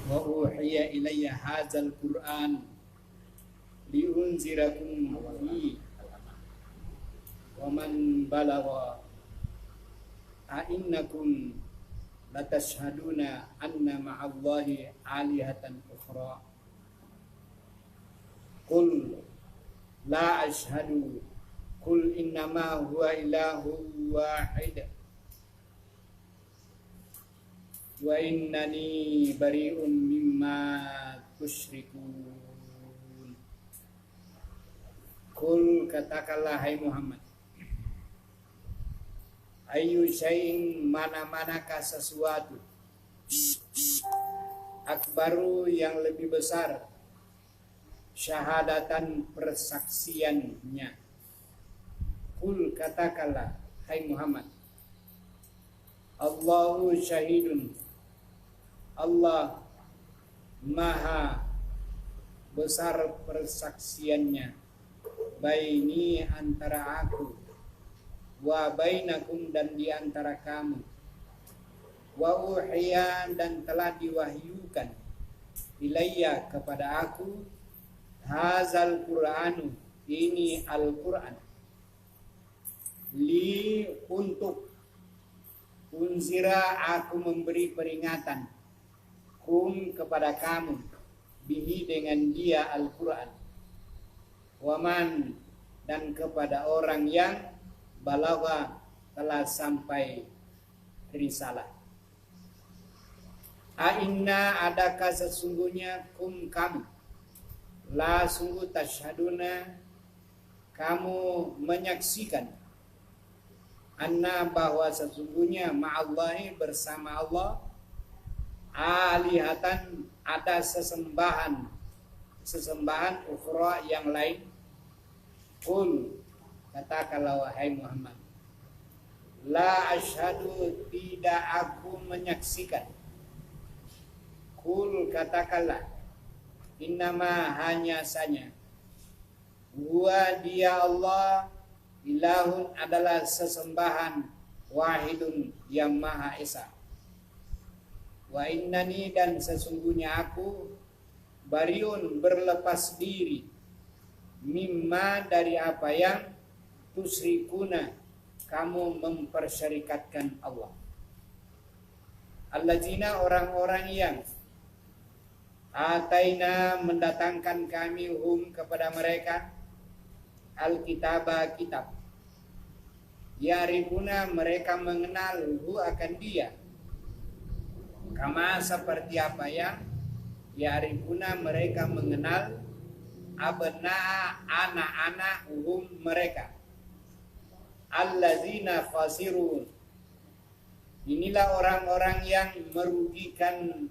wa uhiya ilayya hadzal Qur'an liunzirakum bihi wa man balagha a innakum latashhaduna anna ma'allahi alihatan ukhra qul la ashhadu qul innama huwa ilahu wahid wa innani bari'un mimma tusyrikun. Qul, katakanlah hai Muhammad, ayu syai'in, mana-manakah sesuatu, akbaru yang lebih besar, syahadatan persaksiannya. Qul, katakanlah hai Muhammad, Allahu syahidun, Allah maha besar persaksiannya, baini antara aku, wa bainakum dan di antara kamu, wa uhiya dan telah diwahyukan, ilayya kepada aku, hazal Qur'anu, ini Al-Qur'an, li untuk, unzira aku memberi peringatan, kum kepada kamu, bihi dengan dia Al-Quran, waman dan kepada orang yang balagha telah sampai risalah. Inna adakah sesungguhnya kum kamu, la sungguh tasyhaduna kamu menyaksikan, anna bahwa sesungguhnya ma'allahi bersama Allah, alihatan ada sesembahan ukhra yang lain. Qul, katakanlah wahai Muhammad, la asyhadu tidak aku menyaksikan. Qul, katakanlah, innama hanya saja, huwa dia Allah, ilahun adalah sesembahan, wahidun yang maha esa. Wa innani dan sesungguhnya aku, bariun berlepas diri, mimma dari apa yang tusyrikuna kamu mempersyarikatkan Allah. Alladzina orang-orang yang ataina mendatangkan kami hum kepada mereka, al-kitaba kitab, yarifuna mereka mengenal hu akan dia, kama seperti apa yang yarifuna mereka mengenal abna anak-anak mereka, allazina khasirun, inilah orang-orang yang merugikan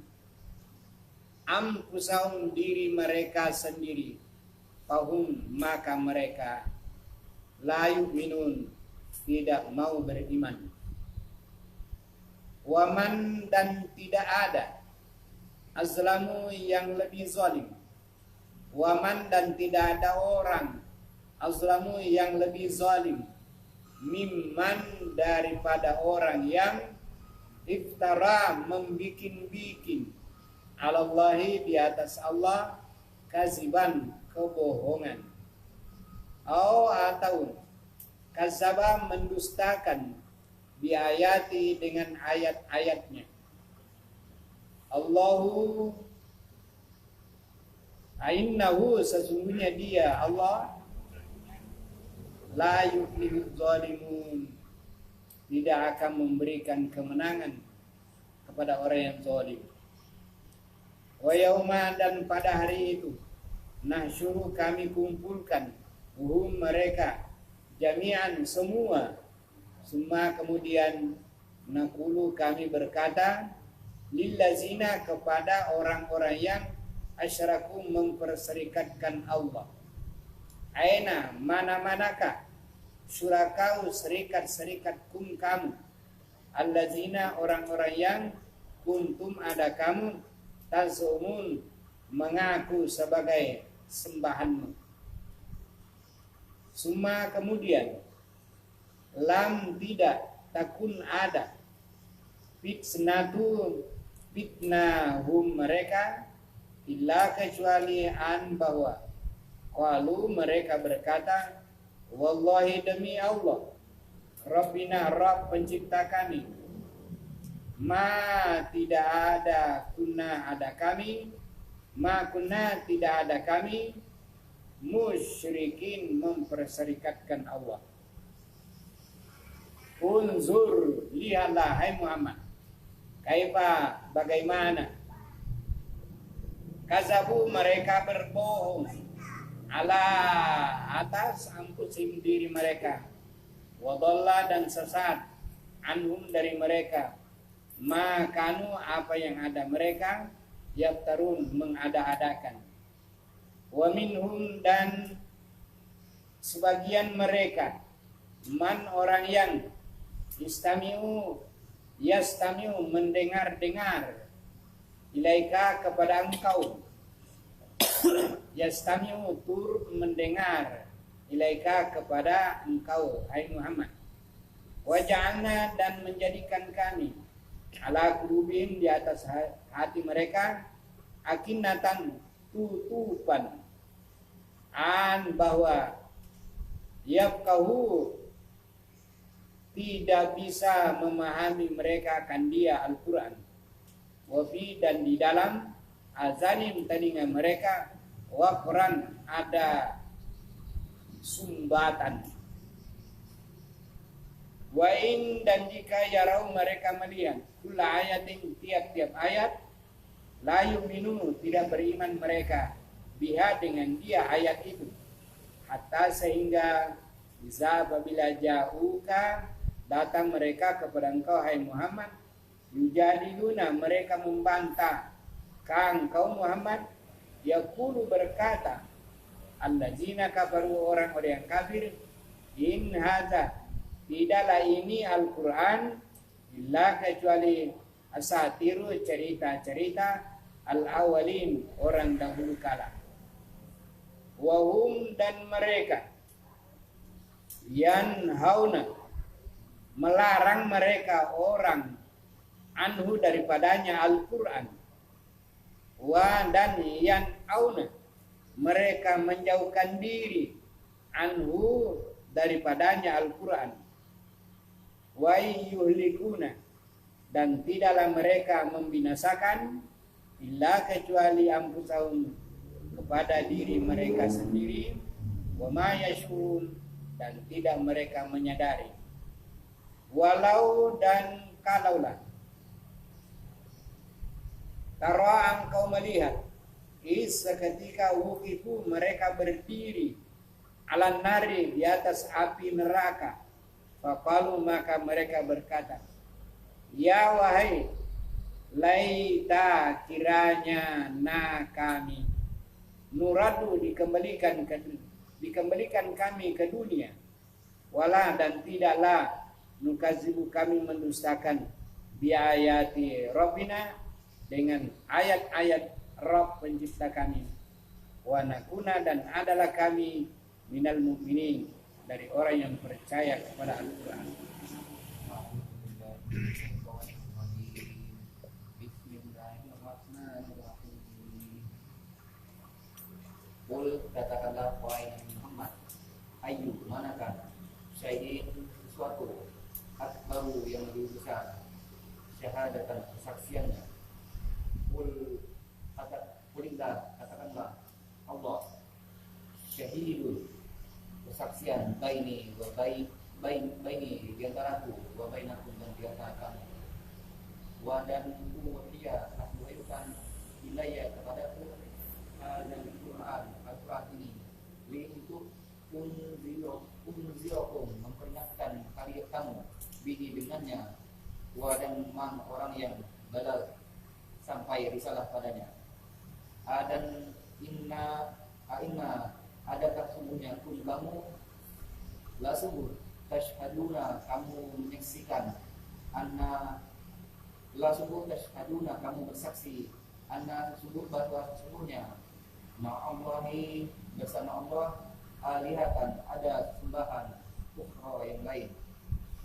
anfusahum diri mereka sendiri, fahum maka mereka la yu'minun tidak mau beriman. Waman dan tidak ada, azlamu yang lebih zalim, waman dan tidak ada orang, azlamu yang lebih zalim, mimman daripada orang yang iftara membikin-bikin, alallahi di atas Allah, kaziban kebohongan, atau kazaba mendustakan, biayati dengan ayat-ayatnya. Allahu innahu sesungguhnya dia Allah, la yuflihuz zalimun tidak akan memberikan kemenangan kepada orang yang zalim. Wa yauma dan pada hari itu, nahsyuru kami kumpulkan mereka jami'an semua kemudian naqulu kami berkata, lillazina kepada orang-orang yang asyraku memperserikatkan Allah, aina mana-manakah, syurakau serikat-serikat kum kamu, allazina orang-orang yang kuntum ada kamu, tazumun mengaku sebagai sembahanmu. Summa kemudian, lam tidak takun ada, fitnatu fitnahum mereka illa kecuali an bahwa qalu mereka berkata wallahi demi Allah Rabbina Rabb pencipta kami ma tidak ada kunna ada kami ma kunna tidak ada kami musyrikin memperserikatkan Allah. Unzur lihatlah hai Muhammad kaifa bagaimana kazabu mereka berbohong ala atas anfusim diri mereka wadalla dan sesat anhum dari mereka makanu apa yang ada mereka yaftarun mengada-adakan wa minhum dan sebagian mereka man orang yang yastamiu mendengar-dengar ilaika kepada engkau yastamiu tur mendengar ilaika kepada engkau hai Muhammad wa ja'alna dan menjadikan kami ala qulubihim di atas hati mereka akinnatan tutupan an bahwa yafqahu tidak bisa memahami mereka akan dia Al-Quran wafi dan di dalam azanim telinga mereka waqran ada sumbatan wa in dan jika yarau mereka melihat kula ayatin tiap-tiap ayat la yu'minu tidak beriman mereka biha dengan dia ayat itu hatta sehingga iza babila ja'uka datang mereka kepada engkau hai Muhammad yujadiluna mereka membantah kang kau Muhammad yaqulu berkata allazina kafaru orang-orang yang kafir in hadza tidaklah ini Al-Quran illa kecuali asatiru cerita-cerita al-awalin orang dahulu kala wahum dan mereka yanhauna melarang mereka orang anhu daripadanya Al-Quran wa dan yanhauna mereka menjauhkan diri anhu daripadanya Al-Quran wa yuhlikuna dan tidaklah mereka membinasakan illa kecuali anfusahum kepada diri mereka sendiri wa ma yashurun dan tidak mereka menyadari walau dan kalaulah tara engkau melihat seketika wuqifu mereka berdiri ala nari di atas api neraka faqalu maka mereka berkata ya wahai laita kiranya na kami nuradu dikembalikan kami ke dunia wala dan tidaklah nukazibu kami mendustakan biayati Rabbina dengan ayat-ayat Rabb pencipta kami wa nakuna dan adalah kami minal mu'minin dari orang yang percaya kepada Al-Quran. Qul katakanlah wahai Muhammad ayu manakah syai'in sesuatu akbaru yang lebih besar syahadatan kesaksiannya Qulillah katakanlah Allah syahidun kesaksian baini wa baini di antaraku wa bainakum dan di antara kamu wa dan dia aku wahyukan ilayya kepadaku dan Al-Quran ini li untuk unzirakum memperingatkan kalian kamu bihi dengannya wa dan man orang yang balag sampai risalah padanya dan inna adakah sungguhnya kun kamu la sungguh tashhaduna kamu menyaksikan anna la sungguh tashhaduna kamu bersaksi anna sungguh bahwa sesungguhnya ma'allahi bersama Allah alihatan ada sembahan ukhra yang lain.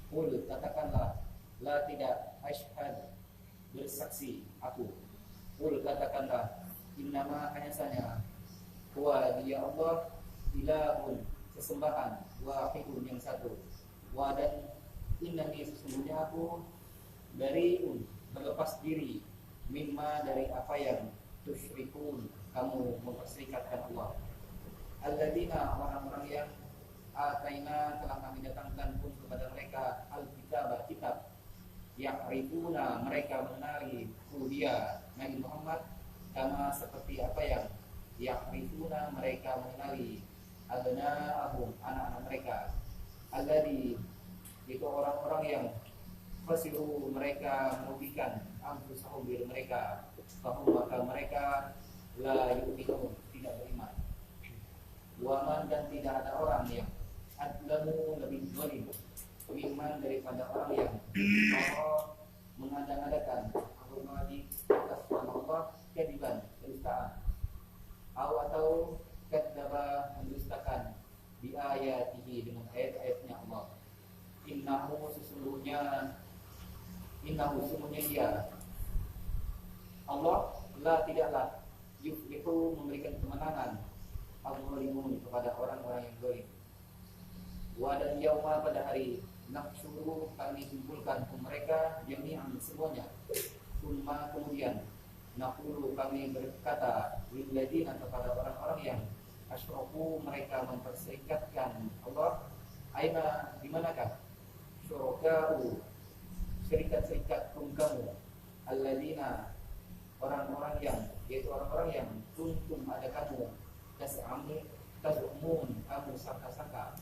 Qul katakanlah la tidak ashhad bersaksi aku. Qul katakanlah, innama hanya saja huwa dia Allah ilahun sesembahan wahidun yang satu. Wa dan innani sesungguhnya aku bariun berlepas diri mimma dari apa yang tusyrikun kamu memperserikatkan Allah. Alladzina orang-orang yang ataina telah kami datangkan pun kepada mereka al-kitab kitab yang ribuna mereka mengenali dia Nabi Muhammad kama seperti apa yang ribuna mereka mengenali abna'ahum anak-anak mereka. Alladzi itu orang-orang yang fasiru mereka merugikan anfusahum diri mereka, bahwa maka mereka la yu'minun tidak beriman. Waman dan tidak ada orang yang adlamu lebih zalim beriman daripada orang yang mengada-ngadakan Allah di atas nama Allah kadiban kedustaan atau kadzaba mendustakan di ayatihi dengan ayat-ayatnya Allah. Innahu sesungguhnya dia Allah la tidaklah yuflihu memberikan kemenangan al-zalimun kepada orang-orang yang zalim. Wa dan yauma pada hari nahsyuru kami kumpulkan mereka jami'an semuanya. Summa kemudian naqulu kami berkata lil ladina kepada orang-orang yang asyraku mereka memperserikatkan Allah. Aina di manakah syuraka'u serikat-serikat kamu alladzina orang-orang yang yaitu orang-orang yang kuntum ada kamu tas'umun kamu sangka-sangka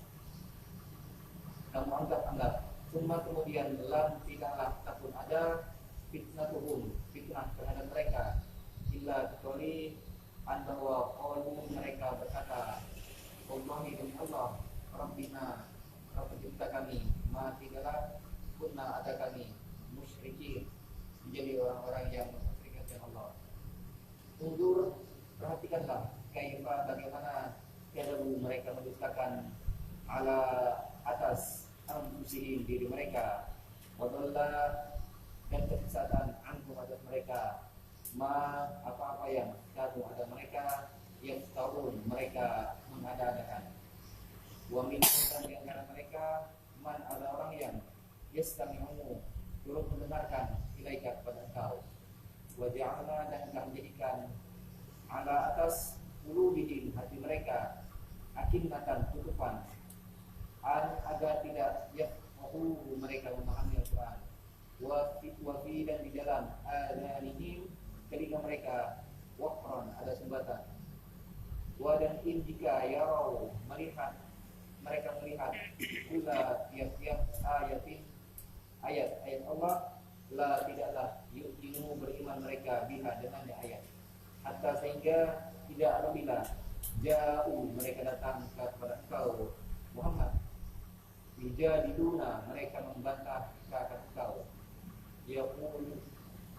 kamu anggap-anggap. Cuma kemudian lam tidaklah takut ada fitnah terhadap mereka illa kecuali bahwa qalu mereka berkata wallahi demi Allah Rabbina Rabb pencipta kami ma tidaklah kunna ada kami musyrikin menjadi orang-orang yang memperserikatkan Allah. Undur perhatikanlah kaifa bagaimana kadabu mereka mendustakan ala atas anfusihim diri mereka wadalla dan kesesatan anhum atas mereka ma apa-apa yang kadu ada mereka yang tahun mereka mengada-adakan. Wa minhum dan di antara mereka man ada orang yang yastami'u turut mendengarkan ilaika kepada engkau. Wa ja'alna dan telah menjadikan ala atas qulubihim hati mereka akinnatan tutupan agar tidak yafqahu mereka memahami Al-Quran. Wa fi dan di dalam adanihim telinga mereka waqran ada sumbatan. Wa dan in jika yarau melihat mereka melihat kula tiap-tiap ayat Allah la tidaklah yu'minu beriman mereka biha dengannya ayat hatta sehingga tidak apabila jauh mereka datang kepada engkau Muhammad dijadiluna mereka membantah akan engkau. Yaqul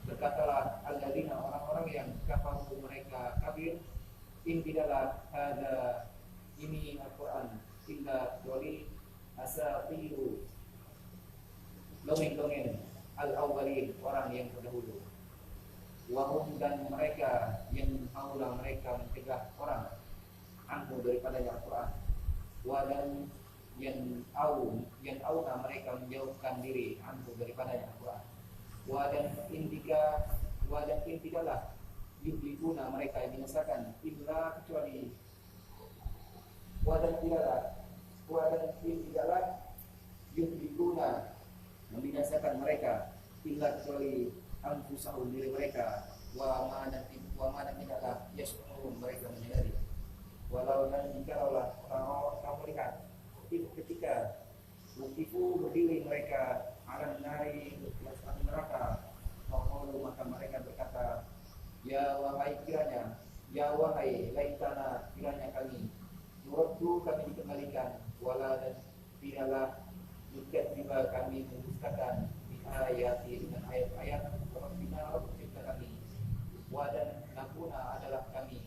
berkatalah alladzina orang-orang yang kafaru mereka kafir in tidaklah ada ini Al-Quran illa kecuali asatiru dongeng-dongeng al-awwalin orang yang terdahulu. Wahum dan mereka yang maulah mereka mencegah orang anhu daripada Al-Quran. Wa dan yang auna mereka menjauhkan diri anhu daripada Al-Quran. Wa dan in tidaklah yuhlikuna mereka yang binasakan illa kecuali wa dan in tidaklah yuhlikuna membinasakan mereka illa kecuali anfusahum diri mereka wa ma dan tidaklah yashurun mereka menyadari. Walau dan jikalau orang kamu lihat ketika wukifu berdiri mereka alam nari atas neraka maka mereka berkata ya wahai laitana kiranya kami nuraddu kami dikembalikan wala dan tidaklah dikat tiba kami mendustakan ayati dengan ayat-ayat Rabbina Rabb pencipta kami wa dan nakuna adalah kami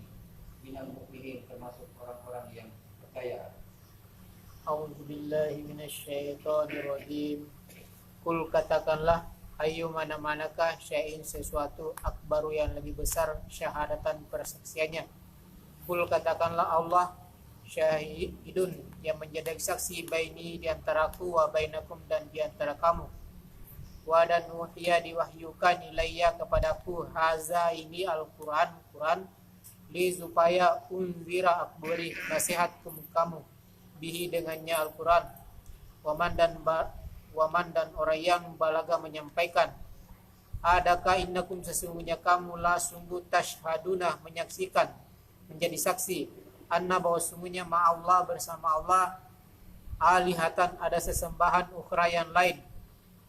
minal mukminin termasuk orang-orang yang percaya. A'udzubillahi minasyaitonirrajim. Kul katakanlah ayu mana-manakah syai'in sesuatu akbaru yang lebih besar syahadatan persaksiannya. Kul katakanlah Allah syahidun yang menjadi saksi baini di antaraku wa bainakum dan di antara kamu. Wa dan uhiya diwahyukan ilayya kepadaku haza ini Al-Quran li supaya unzira akbari nasihat kamu bihi dengannya Al-Quran. Waman dan orang yang balaga menyampaikan. Adakah innakum sesungguhnya kamu la sungguh tashhaduna menyaksikan menjadi saksi anna bahwa sesungguhnya ma'allah bersama Allah alihatan ada sesembahan ukhra yang lain.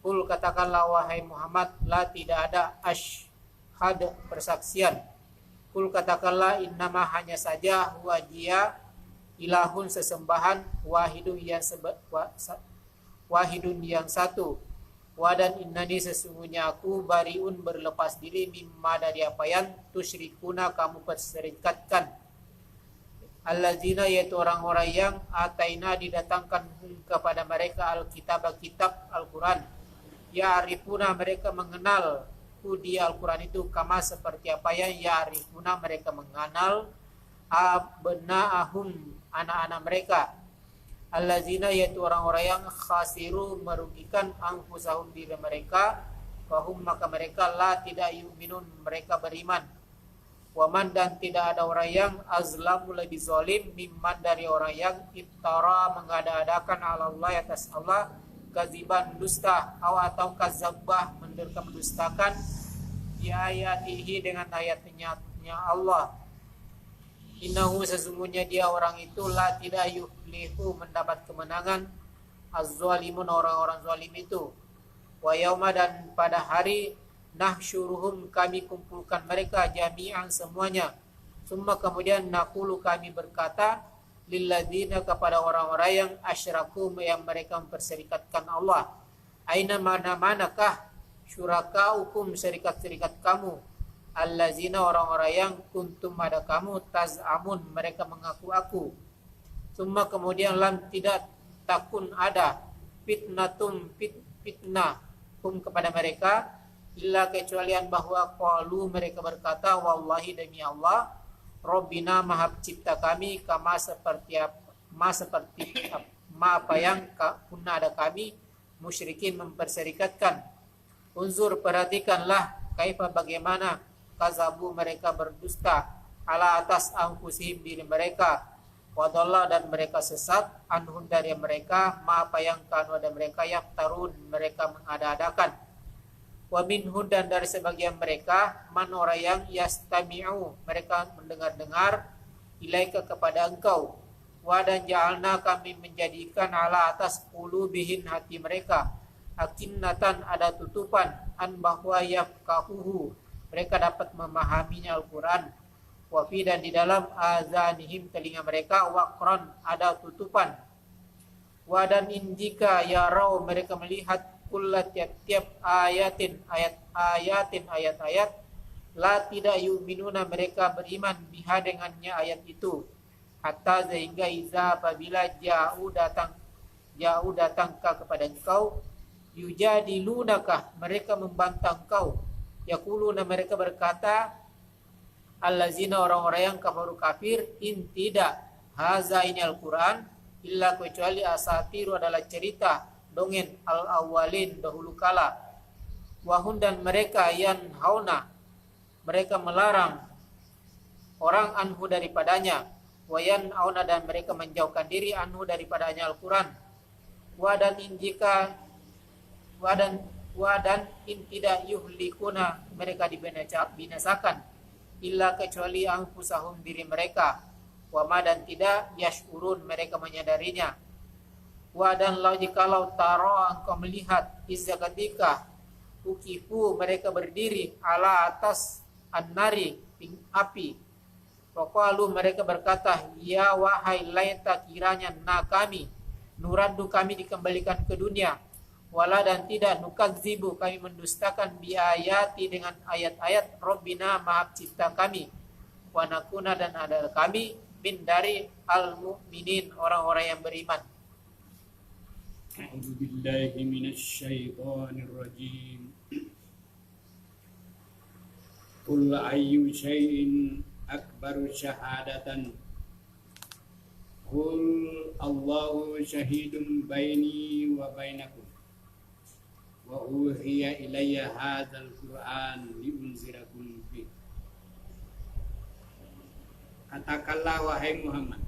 Kul katakanlah wahai Muhammad la tidak ada ashhad persaksian. Kul katakanlah innama hanya saja huwa dia ilahun sesembahan wahidun yang satu. Wadan innani sesungguhnya aku bariun berlepas diri mimma dari apa yang tusyrikuna kamu perserikatkan. Allazina yaitu orang-orang yang ataina didatangkan kepada mereka alkitab Al-Quran. Ya arifuna mereka mengenal di Al-Quran itu kama seperti apa yang ya arifuna mereka mengenal abna'ahum anak-anak mereka. Allazina yaitu orang-orang yang khasiru merugikan anfusahum diri mereka, fahum maka mereka la tidak yu'minun mereka beriman. Waman dan tidak ada orang yang azlamu lebih zalim mimman dari orang yang iftara mengada-adakan ala Allah atas Allah kaziban dusta atau kazabah mendustakan ayatihi dengan ayatnya Allah. Innahu sesungguhnya dia orang itu la tidak yuflihu mendapat kemenangan az-zalimun orang-orang zalim itu. Wa yauma dan pada hari nahsyuruhum kami kumpulkan mereka jami'an semuanya. Summa kemudian naqulu kami berkata lilladzina kepada orang-orang yang asyraku yang mereka memperserikatkan Allah. Aina mana-manakah syurakaukum serikat-serikat kamu? Allazina orang-orang yang kuntum ada kamu taz'amun mereka mengaku aku. Summa kemudian lam tidak takun ada fitnah kepada mereka illa kecualian bahwa qalu mereka berkata wallahi demi Allah Rabbina maha pencipta kami kama seperti apa yang kunna ada kami musyrikin memperserikatkan. Unzur perhatikanlah kaifa bagaimana kazabu mereka berdusta ala atas anfusihim diri mereka wadallah dan mereka sesat anhum dari mereka ma apa yang kanu ada mereka yaftarun mereka mengada-adakan. Wa minhum dan dari sebagian mereka man orang yang yastami'u mereka mendengar-dengar ilaika kepada engkau. Wa dan ja'alna kami menjadikan ala atas qulubihin hati mereka akinnatan ada tutupan an bahwa yafqahuhu mereka dapat memahaminya Al-Quran. Wafi dan di dalam azanihim telinga mereka waqran ada tutupan. Wadan jika yarau mereka melihat kulla tiap-tiap ayat-ayat la tidak yu'minuna mereka beriman biha dengannya ayat itu. Hatta sehingga iza apabila jauh datang kepada engkau yujadilunaka mereka membantah engkau. Yaquluna mereka berkata allazina orang-orang yang kafaru kafir in tidak haza ini Al-Quran illa kecuali asatiru adalah cerita dongeng al-awwalin dahulu kala. Wahun dan mereka yang hauna mereka melarang orang anhu daripadanya. Wayan auna dan mereka menjauhkan diri anhu daripadanya Al-Quran. Wadan in tidak yuhlikuna mereka dibinasakan illa kecuali anfusahum diri mereka. Wama dan tidak yashurun mereka menyadarinya. Wadan lau jikalau taro engkau melihat izza ketika ukifu mereka berdiri ala atas an-nari api. Waqalu mereka berkata ya wahai laita kiranya kami nuraddu kami dikembalikan ke dunia. Wala dan tidak nukadzibu kami mendustakan biayati dengan ayat-ayat Rabbina maha cipta kami. Wa nakuna dan adalah kami min dari al-mu'minin orang-orang yang beriman. A'udzu billahi minasy syaithanir rajim. Qul ayyu syai'in akbaru syahadatan Qul Allahu syahidun baini wa bainakum wa uhiya ilayya hadzal Qur'an liunzirakum bih. Katakanlah wahai Muhammad,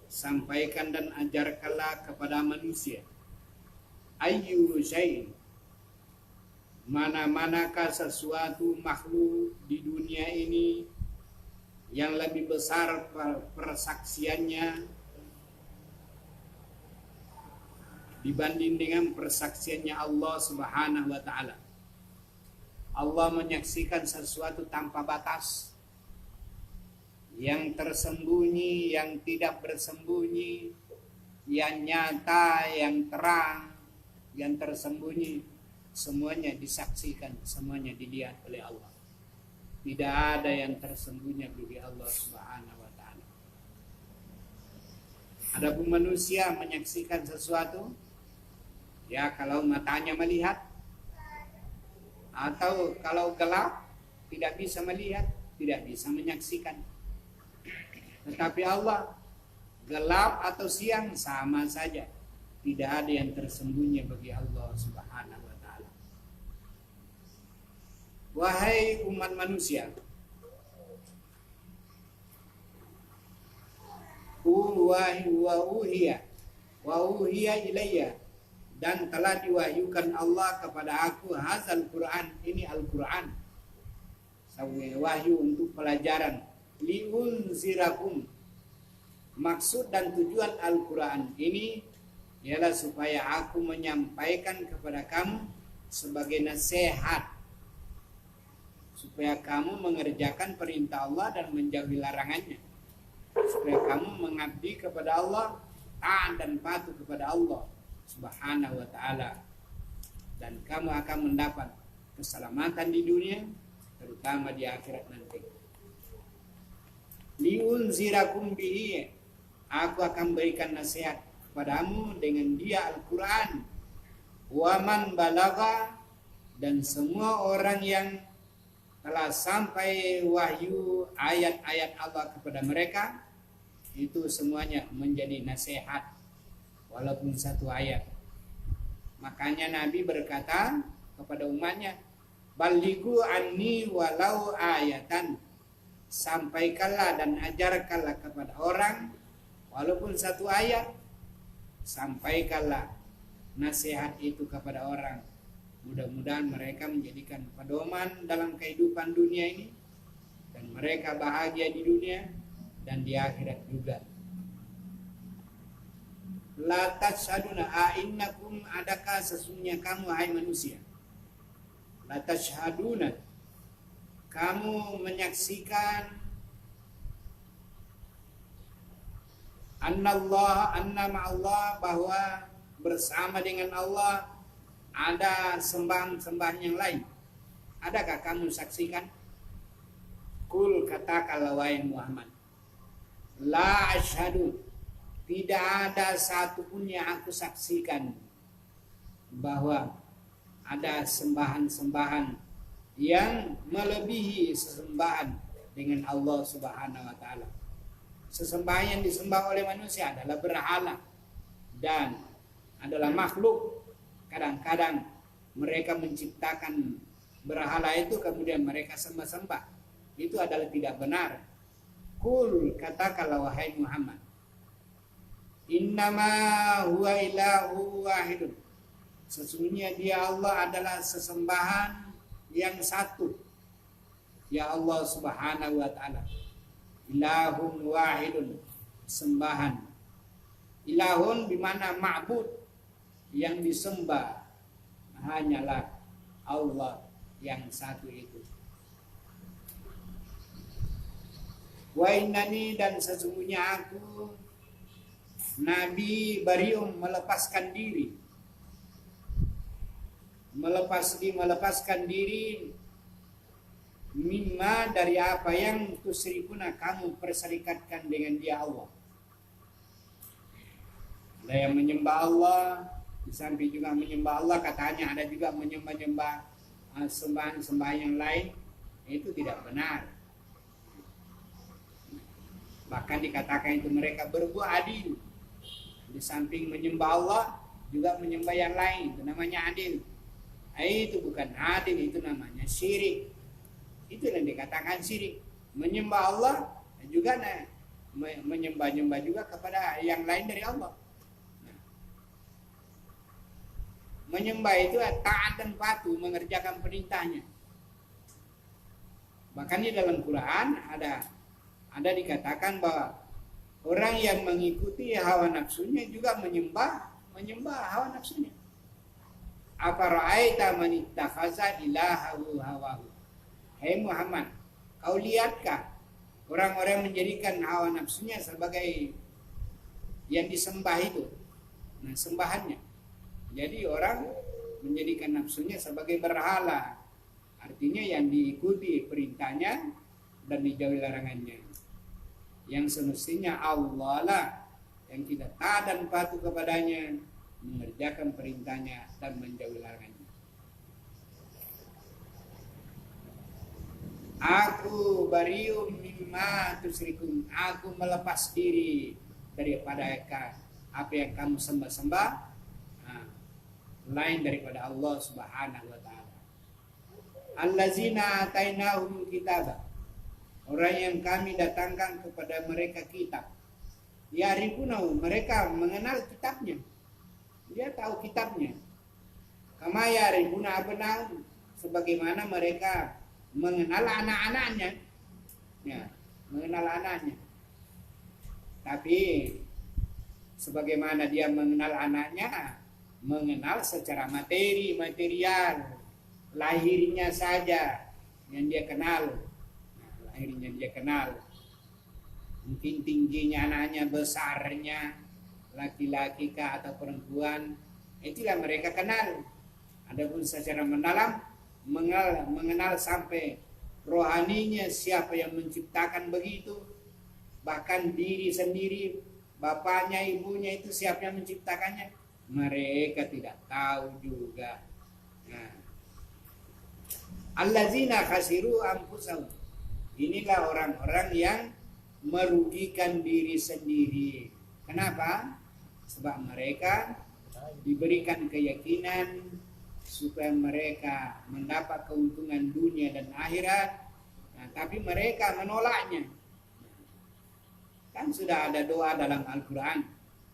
sampaikan dan ajarkanlah kepada manusia, ayyu syai'in, mana-manakah sesuatu makhluk di dunia ini yang lebih besar persaksiannya dibanding dengan persaksiannya Allah Subhanahu wa taala. Allah menyaksikan sesuatu tanpa batas, yang tersembunyi, yang tidak bersembunyi, yang nyata, yang terang, yang tersembunyi, semuanya disaksikan, semuanya dilihat oleh Allah. Tidak ada yang tersembunyi bagi Allah Subhanahu wa taala. Adapun manusia menyaksikan sesuatu, ya kalau matanya melihat, atau kalau gelap tidak bisa melihat, tidak bisa menyaksikan. Tetapi Allah, gelap atau siang sama saja, tidak ada yang tersembunyi bagi Allah Subhanahu wa taala. Wahai umat manusia, wa uhiya ilayya, dan telah diwahyukan Allah kepada aku hazal Quran, ini Al-Quran, sebagai wahyu untuk pelajaran, liunzirakum. Maksud dan tujuan Al-Quran ini ialah supaya aku menyampaikan kepada kamu sebagai nasihat, supaya kamu mengerjakan perintah Allah dan menjauhi larangannya, supaya kamu mengabdi kepada Allah, taat dan patuh kepada Allah Subhanahu wa taala, dan kamu akan mendapat keselamatan di dunia, terutama di akhirat nanti. Liunzirakum bihi, aku akan berikan nasihat kepadamu dengan dia Al-Quran. Waman balagha, dan semua orang yang telah sampai wahyu ayat-ayat Allah kepada mereka, itu semuanya menjadi nasihat walaupun satu ayat. Makanya Nabi berkata kepada umatnya, balighu anni walau ayatan, sampaikanlah dan ajarkanlah kepada orang walaupun satu ayat, sampaikanlah nasihat itu kepada orang. Mudah-mudahan mereka menjadikan pedoman dalam kehidupan dunia ini, dan mereka bahagia di dunia dan di akhirat juga. La tashhaduna a'innakum, adakah sesungguhnya kamu hai manusia, la tashhaduna, kamu menyaksikan, anna ma'allah, bahwa bersama dengan Allah ada sembahan-sembahan yang lain. Adakah kamu saksikan? Kul, katakanlah wahai Muhammad, la asyhadu, tidak ada satupun yang aku saksikan bahwa ada sembahan-sembahan yang melebihi sesembahan dengan Allah Subhanahu wa taala. Sesembahan yang disembah oleh manusia adalah berhala dan adalah makhluk. Kadang-kadang mereka menciptakan berhala itu kemudian mereka sembah-sembah. Itu adalah tidak benar. Kul, katakanlah wahai Muhammad, innama huwa ilahu wahidun, sesungguhnya dia Allah adalah sesembahan yang satu. Ya Allah Subhanahu wa taala, ilahun wahidun, sembahan. Ilahun bimana ma'bud, yang disembah hanyalah Allah yang satu itu. Wa innani, dan sesungguhnya aku Nabi barium, melepaskan diri, melepaskan diri mimma, dari apa yang tusyrikuna, kamu perserikatkan dengan dia Allah. Ada yang menyembah Allah, di samping juga menyembah Allah, katanya ada juga menyembah sembahan-sembahan yang lain. Itu tidak benar. Bahkan dikatakan itu mereka berbuat adil. Di samping menyembah Allah, juga menyembah yang lain. Itu namanya adil. Itu bukan adil, itu namanya syirik. Itu yang dikatakan syirik. Menyembah Allah juga menyembah-nyembah juga kepada yang lain dari Allah. Nah, menyembah itu taat dan patuh, mengerjakan perintahnya. Bahkan di dalam Quran ada dikatakan bahwa orang yang mengikuti hawa nafsunya juga menyembah hawa nafsunya. Afara'aita man ittakhaza ilahahu hawahu. Hai Muhammad, kau lihatkah orang-orang menjadikan hawa nafsunya sebagai yang disembah itu? Nah, sembahannya. Jadi orang menjadikan nafsunya sebagai berhala. Artinya yang diikuti perintahnya dan dijauhi larangannya. Yang semestinya Allah lah yang kita taat dan patuh kepadanya, mengerjakan perintahnya dan menjauhi larangannya. Aku barium mimma tusyrikun. Aku melepas diri daripada apa yang kamu sembah-sembah lain daripada Allah Subhanahu wa taala. Allazina atainahum kitaba. Orang yang kami datangkan kepada mereka kitab. Ya'rifunahu, mereka mengenal kitabnya. Dia tahu kitabnya. Kama ya'rifuna abnahum, sebagaimana mereka mengenal anak-anaknya. Ya, mengenal anaknya. Tapi sebagaimana dia mengenal anaknya, mengenal secara material, lahirnya saja yang dia kenal. Nah, lahirnya dia kenal. Mungkin tingginya anaknya, besarnya, laki-laki kah atau perempuan, itulah mereka kenal. Adapun secara mendalam mengenal sampai rohaninya, siapa yang menciptakan begitu, bahkan diri sendiri, bapaknya, ibunya itu siapa yang menciptakannya, mereka tidak tahu juga. Nah, allazina khasiru anfusahum, inilah orang-orang yang merugikan diri sendiri. Kenapa? Sebab mereka diberikan keyakinan supaya mereka mendapat keuntungan dunia dan akhirat. Nah, tapi mereka menolaknya. Kan sudah ada doa dalam Al-Quran.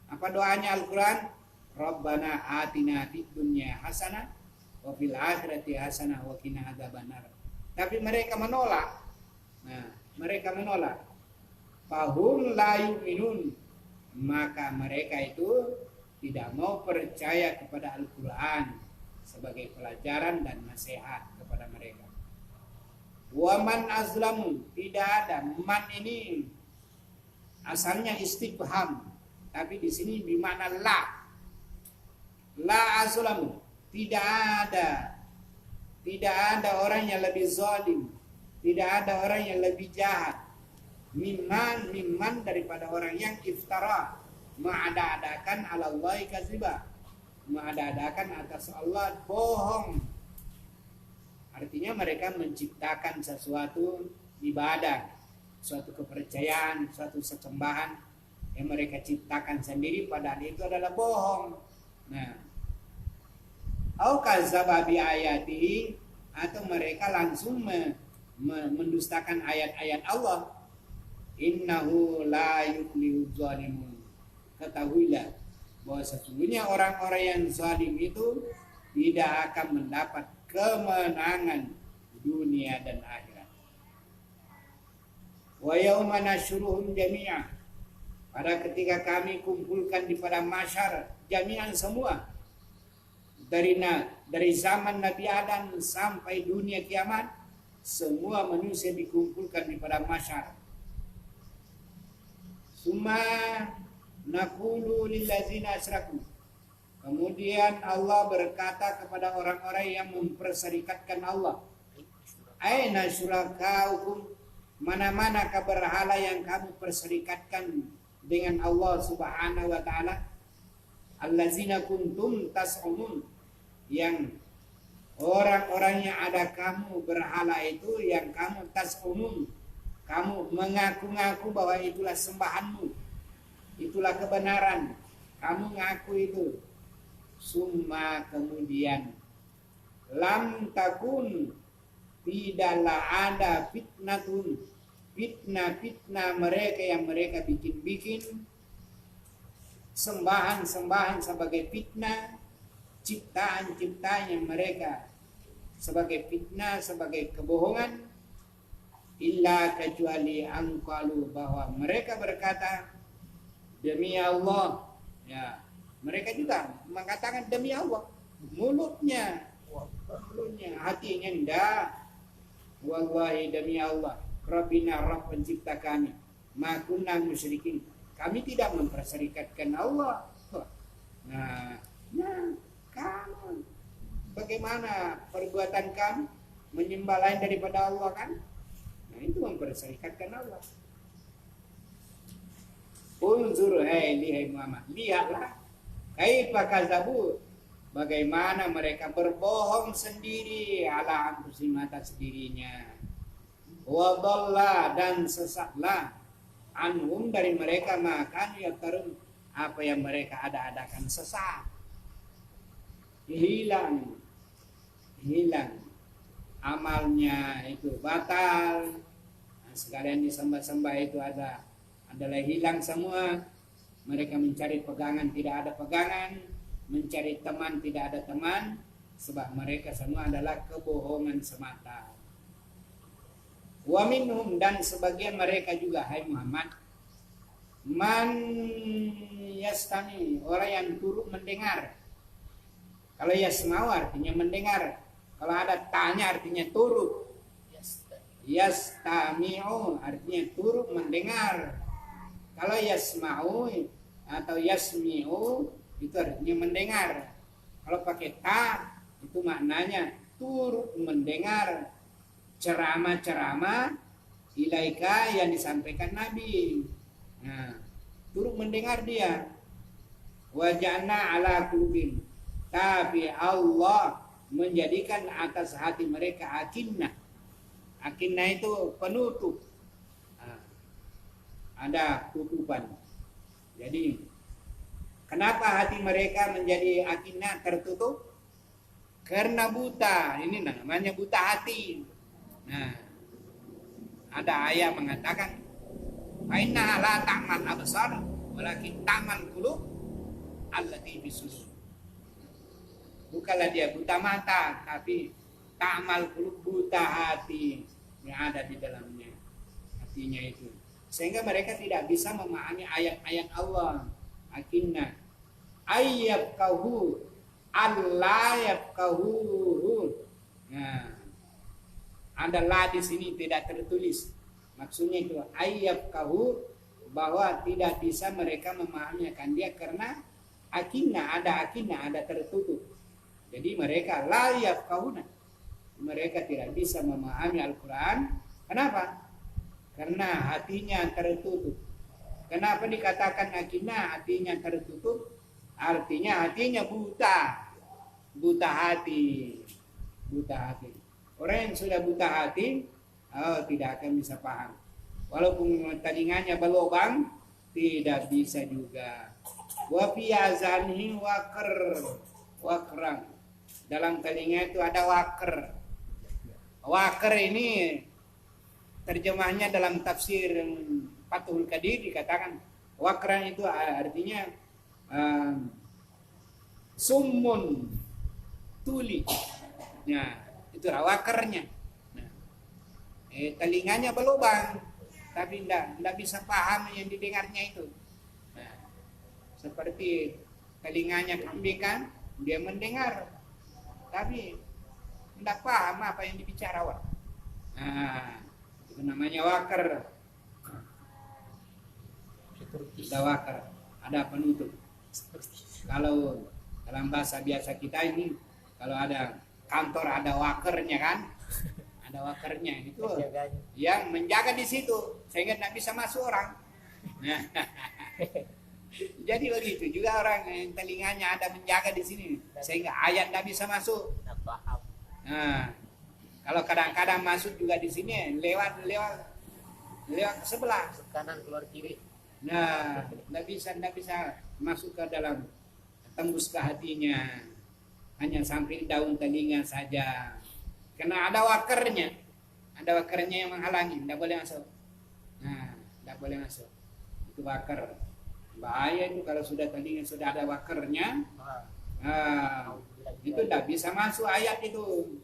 Apa doanya Al-Quran? Rabbana atina fid dunya hasanah wa fil akhirati hasanah wa qina adzabannar. Tapi mereka menolak. Nah, mereka menolak. Fahum la yu'minun. Maka mereka itu tidak mau percaya kepada Al-Quran sebagai pelajaran dan nasihat kepada mereka. Waman azlamu, tidak ada. Man ini asalnya istifham, tapi di sini bermakna la. La azlamu, tidak ada orang yang lebih zalim, tidak ada orang yang lebih jahat. Mimman daripada orang yang iftara, mengada-adakan ala Allahi kaziba, mengada-adakan atas Allah bohong. Artinya mereka menciptakan sesuatu ibadah, suatu kepercayaan, suatu sesembahan yang mereka ciptakan sendiri, padahal itu adalah bohong. Nah, au kadzdzaba bi ayatihi, atau mereka langsung mendustakan ayat-ayat Allah. Innahu la yuflihuz zalimun. Ketahuilah bahwa sesungguhnya orang-orang yang zalim itu tidak akan mendapat kemenangan dunia dan akhirat. Wa yauma nasyuruhum jami'a, pada ketika kami kumpulkan di pada masyar jami'an semua, dari zaman Nabi Adam sampai dunia kiamat, semua manusia dikumpulkan di pada masyar. Summa naqulu lillazina asyraku, kemudian Allah berkata kepada orang-orang yang memperserikatkan Allah, aina syurakaukum, mana-mana berhala yang kamu perserikatkan dengan Allah Subhanahu wa taala, allazina kuntum tas'umun, yang Orang-orang yang ada kamu berhala itu yang kamu tas'umun, kamu mengaku-ngaku bahwa itulah sembahanmu, itulah kebenaran, kamu ngaku itu. Summa kemudian lam takun, tidaklah ada fitnatun, fitnah mereka yang mereka bikin-bikin sembahan sebagai fitnah, ciptaan yang mereka sebagai fitnah, sebagai kebohongan, illa kecuali angkalu, bahwa mereka berkata demi Allah. Ya, mereka juga mengatakan demi Allah, mulutnya, hatinya enggak. Wallahi demi Allah, Rabbina, Rabb pencipta kami, ma kunna musyrikin, kami tidak memperserikatkan Allah. Nah, kamu bagaimana perbuatan kamu menyembah lain daripada Allah kan? Nah, itu memperserikatkan Allah. Unzur, hai Muhammad, lihatlah kaifa kazabu, bagaimana mereka berbohong sendiri ala anfusihim, atas dirinya. Wa dhalla, dan sesatlah anhum, dari mereka, makan yaftarun, apa yang mereka ada-adakan sesat. Hilang amalnya itu batal. Nah, sekalian disembah-sembah itu adalah hilang semua. Mereka mencari pegangan, tidak ada pegangan, mencari teman, tidak ada teman, sebab mereka semua adalah kebohongan semata. Wa minhum, dan sebagian mereka juga, hai Muhammad, man yastami, orang yang turut mendengar. Kalau yasma'u artinya mendengar, kalau ada tanya artinya turut. Yastami'u artinya turut mendengar. Kalau yasma'u atau yasmi'u itu artinya mendengar. Kalau pakai ta itu maknanya turut mendengar ceramah-ceramah ilaika yang disampaikan Nabi. Nah, turut mendengar dia. Waja'na ala qulubihim, tapi Allah menjadikan atas hati mereka akinnah. Akinnah itu penutup. Nah, ada tutupan. Jadi kenapa hati mereka menjadi akinnah, tertutup? Karena buta. Ini namanya buta hati. Nah, ada ayat mengatakan, "Inna la ta'mal absar, walakin ta'mal qulub allati fi sudur." Bukanlah dia buta mata, tapi ta'mal qulub, buta hati yang ada di dalamnya. Hatinya itu. Sehingga mereka tidak bisa memahami ayat-ayat Allah. Akinna ayyabkahu Allah yabkahu. Nah, ada la di sini tidak tertulis. Maksudnya itu ayyabkahu, bahwa tidak bisa mereka memahami akan dia karena akinna, ada tertutup. Jadi mereka la yafqahuna, mereka tidak bisa memahami Al-Quran. Kenapa? Karena hatinya tertutup. Kenapa dikatakan akinna, hatinya tertutup? Artinya hatinya buta hati. Orang yang sudah buta hati, tidak akan bisa paham. Walaupun telinganya berlubang, tidak bisa juga. Wa fi azanihi wakrang, dalam telinga itu ada waker. Waker ini terjemahnya dalam tafsir Fathul Qadir dikatakan wakran itu artinya summun, tuli. Nah, itu wakernya. Nah, telinganya berlubang, tapi tidak bisa paham yang didengarnya itu. Nah, seperti telinganya kambing kan, dia mendengar, tapi tidak paham apa yang dibicarakan. Nah, itu namanya waker. Ada waker, ada penutup. Kalau dalam bahasa biasa kita ini, kalau ada kantor ada wakernya kan, ada wakernya itu yang menjaga di situ sehingga tidak bisa masuk orang. Nah, jadi begitu juga orang yang telinganya ada menjaga di sini sehingga ayat tidak bisa masuk. Nah, kalau kadang-kadang masuk juga di sini lewat ke sebelah. Kanan keluar kiri. Nah, nggak bisa masuk ke dalam, tembus ke hatinya. Hanya sampai daun telinga saja. Karena ada wakernya yang menghalangi, tidak boleh masuk. Nah, tidak boleh masuk. Itu waker. Bahaya itu kalau sudah telinga sudah ada wakernya. Itu tidak bisa masuk ayat itu.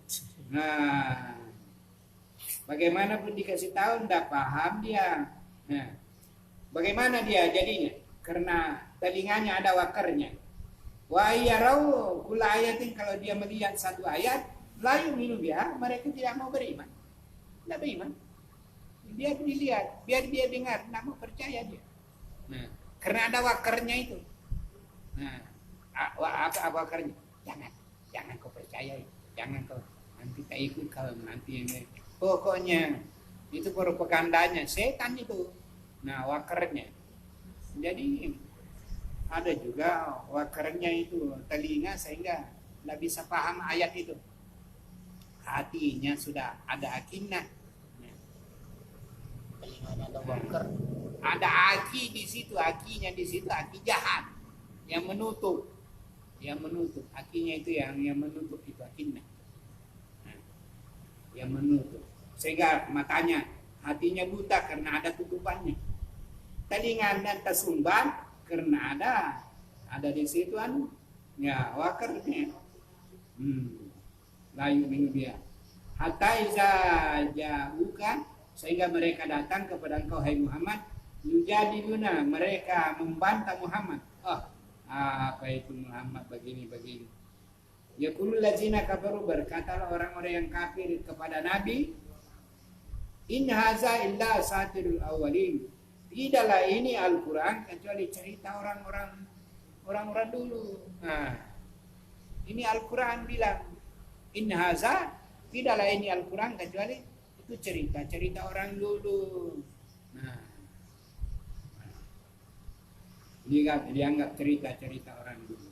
Nah, bagaimanapun dikasih tahu tidak paham dia. Nah, bagaimana dia jadinya? Karena telinganya ada wakernya. Wa yarau kula ayatin, kalau dia melihat satu ayat, la yu'minu biha, mereka tidak mau beriman. Tidak beriman. Dia dilihat, biar dia dengar, tidak mau percaya dia. Nah, karena ada wakernya itu. Nah, apa wakernya? Jangan kau percaya, jangan kau, nanti tak ikut kau, nanti ini. Pokoknya itu propagandanya setan itu. Nah, wakernya. Jadi ada juga wakernya itu telinga sehingga tidak bisa paham ayat itu. Hatinya sudah ada akinah. Telinganya ada waker. Ada aki di situ, akinya di situ, aki jahat yang menutup, akinya itu yang menutup itu akinah. Nah, yang menutup sehingga matanya, hatinya buta karena ada tutupannya. Telinganya tersumbat karena ada di situ ya wakernya. Layu minu dia. Hatta iza ja'uka, sehingga mereka datang kepada engkau hai Muhammad, yujadiluna, mereka membantah Muhammad. Apa itu Muhammad begini. Yaqulul ladzina kafaru, berkatalah orang-orang yang kafir kepada Nabi, in haza illa asatirul awwalin, tidaklah ini Al-Quran kecuali cerita orang-orang dulu. Nah, ini Al-Quran bilang, in haza, tidaklah ini Al-Quran kecuali itu cerita orang dulu. Nah, dianggap cerita orang dulu.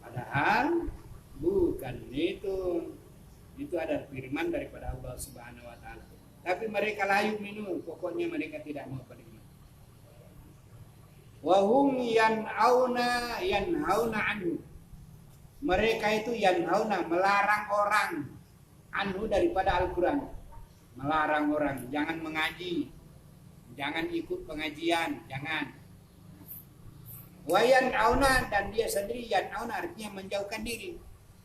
Padahal bukan itu. Itu adalah firman daripada Allah Subhanahu wa taala. Tapi mereka layu minum, pokoknya mereka tidak mau beriman. Wa hum yanhauna anhu. Mereka itu yanhauna, melarang orang, anhu daripada Al-Quran. Melarang orang, jangan mengaji, jangan ikut pengajian, jangan. Wayan auna, dan dia sendiri yan auna artinya menjauhkan diri.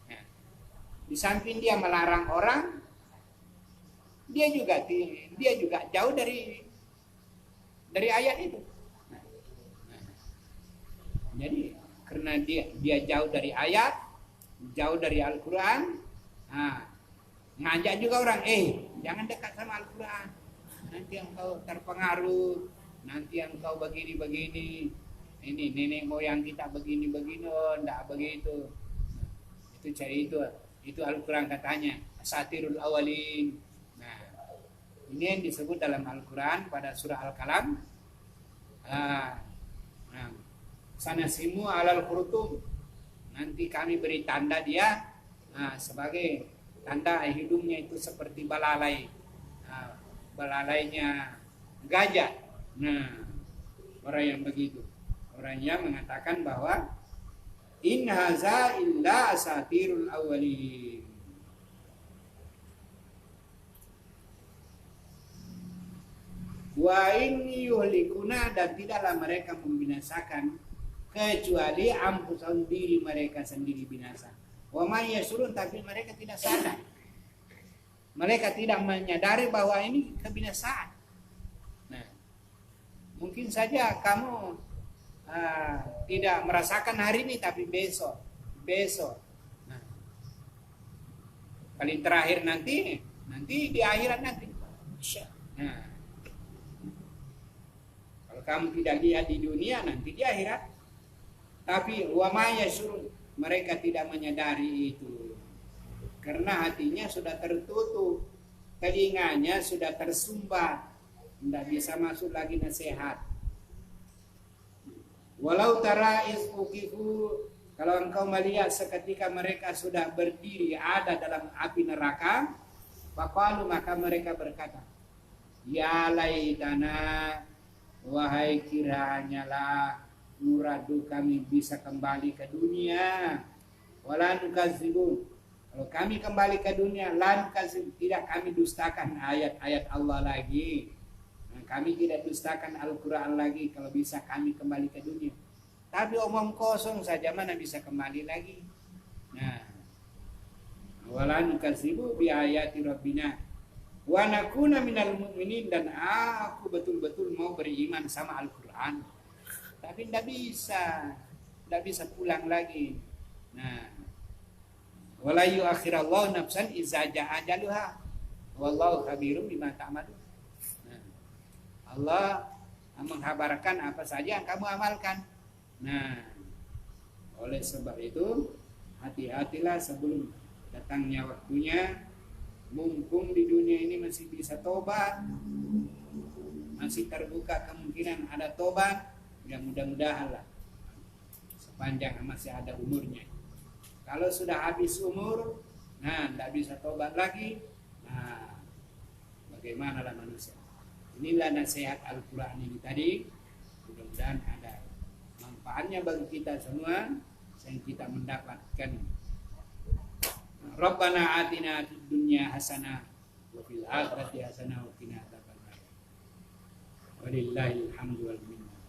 Nah, di samping dia melarang orang, dia juga jauh dari ayat itu. Nah, jadi karena dia jauh dari ayat, jauh dari Al-Quran, ngajak juga orang, jangan dekat sama Al-Quran, nanti engkau terpengaruh, nanti engkau begini, ini nenek moyang kita begini, enggak begitu. Itu cari itu Al-Quran katanya asatirul awalin. Nah, ini yang disebut dalam Al-Quran pada surah Al-Qalam. Sanasimu alal khurtum, nanti kami beri tanda dia sebagai tanda hidungnya itu seperti belalai, belalainya gajah. Nah, orang yang begitu, orang yang mengatakan bahwa in haza illa asatirul awwalin. Wa in yuhlikuna, dan tidaklah mereka membinasakan kecuali ampusahum, diri mereka sendiri binasa. Wa may yasurun, tapi mereka tidak sadar. Mereka tidak menyadari bahwa ini kebinasaan. Nah, mungkin saja kamu tidak merasakan hari ini, tapi besok. Nah, paling terakhir nanti di akhirat nanti. Nah, kalau kamu tidak lihat di dunia, nanti di akhirat. Tapi wa may yasurun, mereka tidak menyadari itu. Karena hatinya sudah tertutup, telinganya sudah tersumbat, tidak bisa masuk lagi nasihat. Walau tara is ukifu, Kalau engkau melihat seketika mereka sudah berdiri ada dalam api neraka, faqalu, maka mereka berkata, ya laitana, wahai kiranya lah nuradu, kami bisa kembali ke dunia, wala nukazzibun, kalau kami kembali ke dunia, lan kazib, tidak kami dustakan ayat-ayat Allah lagi. Nah, kami tidak dustakan Al-Quran lagi kalau bisa kami kembali ke dunia. Tapi omong kosong saja mana bisa kembali lagi. Nah, wala nukadzibu bi ayati rabbina wa nakuna minal mu'minin, dan aku betul-betul mau beriman sama Al-Quran. Tapi tidak bisa pulang lagi. Nah, wala yu'akhirallahu nafsan iza ja'a ajaluha wallahu khabirum bima ta'malun. Nah, Allah menghabarkan apa saja yang kamu amalkan. Nah, oleh sebab itu hati-hatilah sebelum datangnya waktunya. Mumpung di dunia ini masih bisa tobat, masih terbuka kemungkinan ada tobat, ya mudah-mudahan lah sepanjang masih ada umurnya. Kalau sudah habis umur, nah tidak bisa tobat lagi, nah bagaimana lah manusia. Inilah nasihat Al-Quran ini tadi, mudah-mudahan ada manfaatnya bagi kita semua, sehingga kita mendapatkan Rabbana atina fid dunya hasanah wa fil akhirati hasanah wa qina adzabannar. Walillahil hamdu wal minna.